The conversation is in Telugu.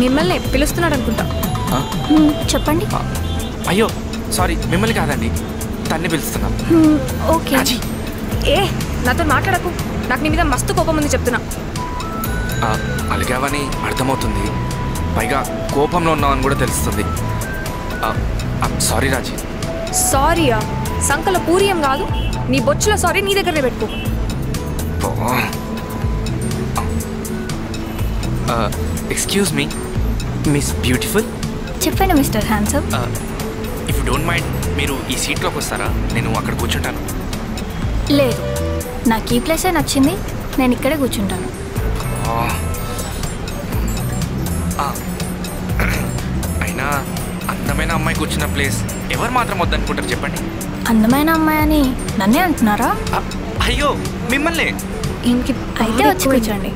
మిమ్మల్ని పిలుస్తున్నాడు అనుకుంటా. చెప్పండి. అయ్యో సారీ, మిమ్మల్ని కాదండి, తన్ని పిలుస్తున్నాం. ఓకే. నాతో మాట్లాడకు, నాకు నీ మీద మస్తు కోపం ఉంది చెప్తున్నా. అలిగావని అర్థమవుతుంది, పైగా కోపంలో ఉన్నావని కూడా తెలుస్తుంది. సారీ రాజీ. సారీయా? సంకల పూరియం కాదు, నీ బొచ్చుల సారీ నీ దగ్గరనే పెట్టుకో. Excuse me miss beautiful. చెప్పండి mister handsome. If you don't mind మీరు ఈ సీట్లోకి వస్తారా? నేను అక్కడ కూర్చుంటాను. లేదు, నాకు ఈ ప్లేసే నచ్చింది, నేను ఇక్కడే కూర్చుంటాను. అయినా అందమైన అమ్మాయి కూర్చున్న ప్లేస్ ఎవరు మాత్రం వద్దనుకుంటారు చెప్పండి? అందమైన అమ్మాయి అని నన్నే అంటున్నారా? అయ్యో మిమ్మల్ని. ఇంకి అయితే వచ్చి కూర్చోండి.